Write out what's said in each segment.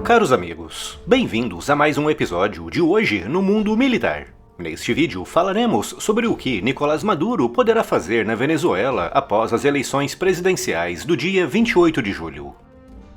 Caros amigos, bem-vindos a mais um episódio de Hoje no Mundo Militar. Neste vídeo falaremos sobre o que Nicolás Maduro poderá fazer na Venezuela após as eleições presidenciais do dia 28 de julho.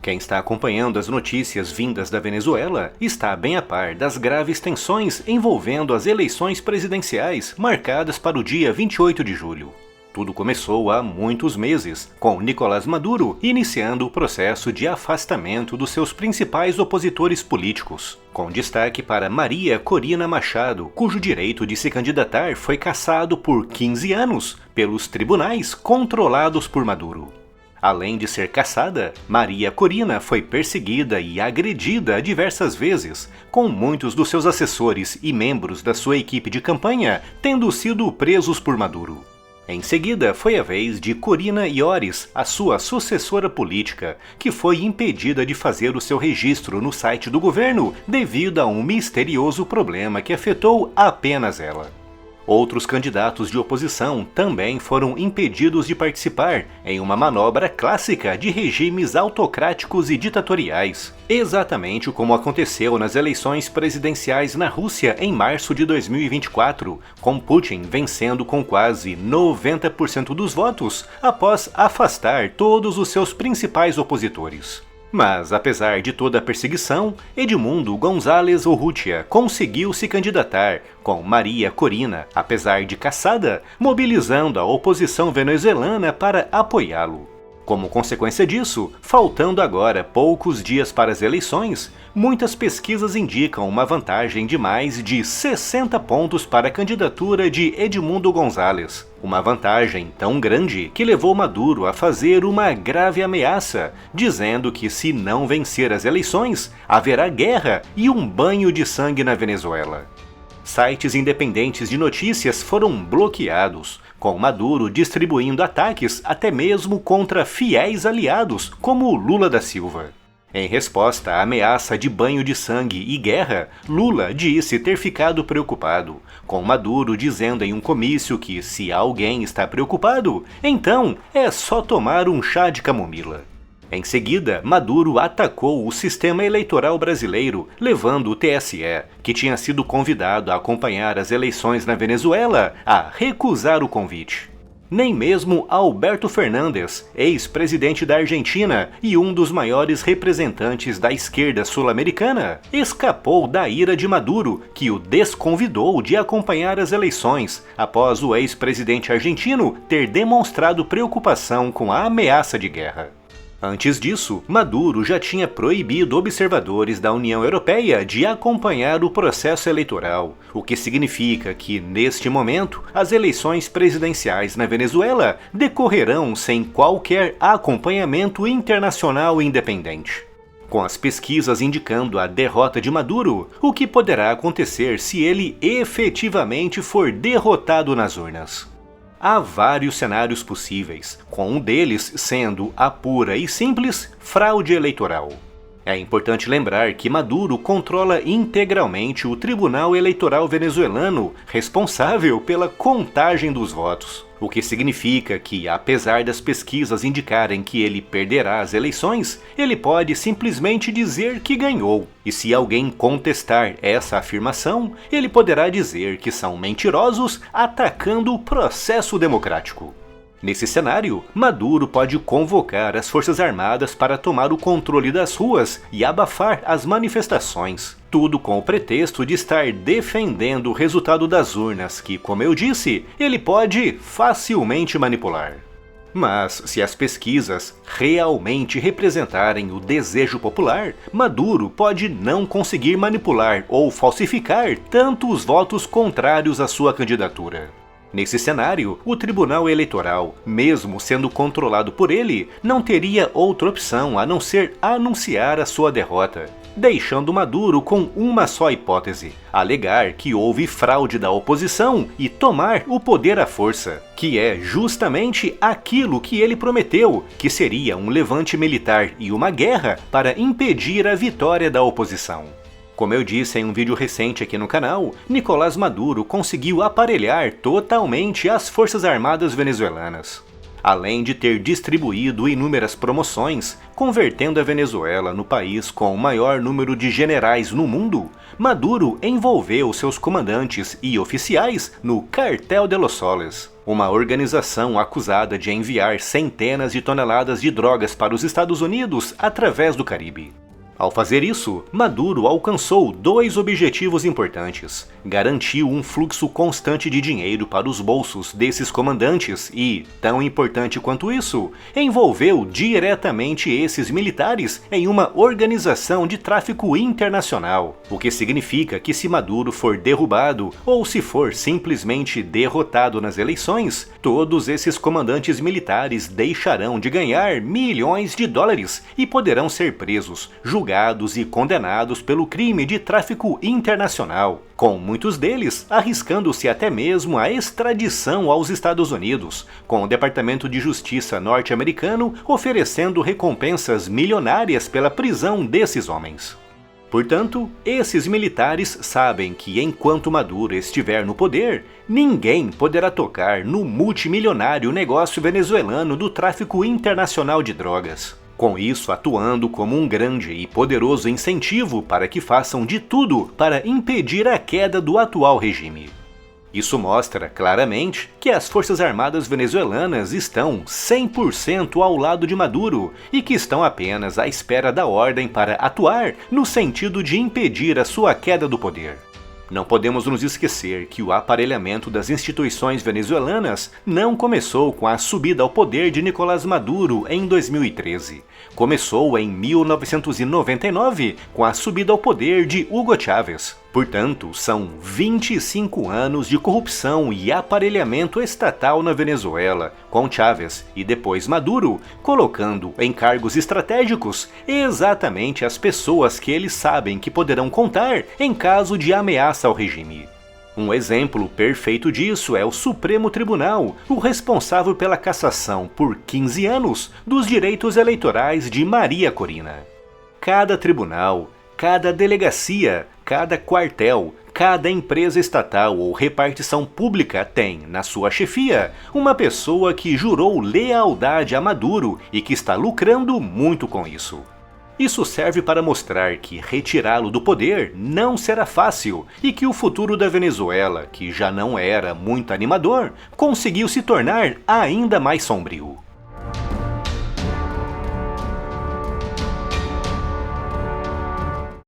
Quem está acompanhando as notícias vindas da Venezuela está bem a par das graves tensões envolvendo as eleições presidenciais marcadas para o dia 28 de julho. Tudo começou há muitos meses, com Nicolás Maduro iniciando o processo de afastamento dos seus principais opositores políticos, com destaque para Maria Corina Machado, cujo direito de se candidatar foi cassado por 15 anos pelos tribunais controlados por Maduro. Além de ser cassada, Maria Corina foi perseguida e agredida diversas vezes, com muitos dos seus assessores e membros da sua equipe de campanha tendo sido presos por Maduro. Em seguida, foi a vez de Corina Yoris, a sua sucessora política, que foi impedida de fazer o seu registro no site do governo devido a um misterioso problema que afetou apenas ela. Outros candidatos de oposição também foram impedidos de participar em uma manobra clássica de regimes autocráticos e ditatoriais, exatamente como aconteceu nas eleições presidenciais na Rússia em março de 2024, com Putin vencendo com quase 90% dos votos após afastar todos os seus principais opositores. Mas, apesar de toda a perseguição, Edmundo González Urrutia conseguiu se candidatar, com Maria Corina, apesar de cassada, mobilizando a oposição venezuelana para apoiá-lo. Como consequência disso, faltando agora poucos dias para as eleições, muitas pesquisas indicam uma vantagem de mais de 60 pontos para a candidatura de Edmundo González. Uma vantagem tão grande que levou Maduro a fazer uma grave ameaça, dizendo que se não vencer as eleições, haverá guerra e um banho de sangue na Venezuela. Sites independentes de notícias foram bloqueados, com Maduro distribuindo ataques até mesmo contra fiéis aliados como Lula da Silva. Em resposta à ameaça de banho de sangue e guerra, Lula disse ter ficado preocupado, com Maduro dizendo em um comício que se alguém está preocupado, então é só tomar um chá de camomila. Em seguida, Maduro atacou o sistema eleitoral brasileiro, levando o TSE, que tinha sido convidado a acompanhar as eleições na Venezuela, a recusar o convite. Nem mesmo Alberto Fernandes, ex-presidente da Argentina e um dos maiores representantes da esquerda sul-americana, escapou da ira de Maduro, que o desconvidou de acompanhar as eleições, após o ex-presidente argentino ter demonstrado preocupação com a ameaça de guerra. Antes disso, Maduro já tinha proibido observadores da União Europeia de acompanhar o processo eleitoral, o que significa que, neste momento, as eleições presidenciais na Venezuela decorrerão sem qualquer acompanhamento internacional independente. Com as pesquisas indicando a derrota de Maduro, o que poderá acontecer se ele efetivamente for derrotado nas urnas? Há vários cenários possíveis, com um deles sendo a pura e simples fraude eleitoral. É importante lembrar que Maduro controla integralmente o Tribunal Eleitoral venezuelano, responsável pela contagem dos votos, o que significa que, apesar das pesquisas indicarem que ele perderá as eleições, ele pode simplesmente dizer que ganhou. E se alguém contestar essa afirmação, ele poderá dizer que são mentirosos atacando o processo democrático. Nesse cenário, Maduro pode convocar as Forças Armadas para tomar o controle das ruas e abafar as manifestações, tudo com o pretexto de estar defendendo o resultado das urnas que, como eu disse, ele pode facilmente manipular. Mas, se as pesquisas realmente representarem o desejo popular, Maduro pode não conseguir manipular ou falsificar tanto os votos contrários à sua candidatura. Nesse cenário, o Tribunal Eleitoral, mesmo sendo controlado por ele, não teria outra opção a não ser anunciar a sua derrota, deixando Maduro com uma só hipótese: alegar que houve fraude da oposição e tomar o poder à força, que é justamente aquilo que ele prometeu, que seria um levante militar e uma guerra para impedir a vitória da oposição. Como eu disse em um vídeo recente aqui no canal, Nicolás Maduro conseguiu aparelhar totalmente as Forças Armadas venezuelanas. além de ter distribuído inúmeras promoções, convertendo a Venezuela no país com o maior número de generais no mundo, Maduro envolveu seus comandantes e oficiais no Cartel de los Soles, uma organização acusada de enviar centenas de toneladas de drogas para os Estados Unidos através do Caribe. Ao fazer isso, Maduro alcançou dois objetivos importantes. Garantiu um fluxo constante de dinheiro para os bolsos desses comandantes e, tão importante quanto isso, envolveu diretamente esses militares em uma organização de tráfico internacional. O que significa que se Maduro for derrubado ou se for simplesmente derrotado nas eleições, todos esses comandantes militares deixarão de ganhar milhões de dólares e poderão ser presos, julgados e condenados pelo crime de tráfico internacional, com muitos deles arriscando-se até mesmo a extradição aos Estados Unidos, com o Departamento de Justiça norte-americano oferecendo recompensas milionárias pela prisão desses homens. Portanto, esses militares sabem que enquanto Maduro estiver no poder, ninguém poderá tocar no multimilionário negócio venezuelano do tráfico internacional de drogas. Com isso atuando como um grande e poderoso incentivo para que façam de tudo para impedir a queda do atual regime. Isso mostra claramente que as Forças Armadas venezuelanas estão 100% ao lado de Maduro e que estão apenas à espera da ordem para atuar no sentido de impedir a sua queda do poder. Não podemos nos esquecer que o aparelhamento das instituições venezuelanas não começou com a subida ao poder de Nicolás Maduro em 2013. Começou em 1999 com a subida ao poder de Hugo Chávez. Portanto, são 25 anos de corrupção e aparelhamento estatal na Venezuela, com Chávez e depois Maduro, colocando em cargos estratégicos exatamente as pessoas que eles sabem que poderão contar em caso de ameaça ao regime. Um exemplo perfeito disso é o Supremo Tribunal, o responsável pela cassação por 15 anos dos direitos eleitorais de Maria Corina. Cada tribunal, cada delegacia, cada quartel, cada empresa estatal ou repartição pública tem, na sua chefia, uma pessoa que jurou lealdade a Maduro e que está lucrando muito com isso. Isso serve para mostrar que retirá-lo do poder não será fácil e que o futuro da Venezuela, que já não era muito animador, conseguiu se tornar ainda mais sombrio.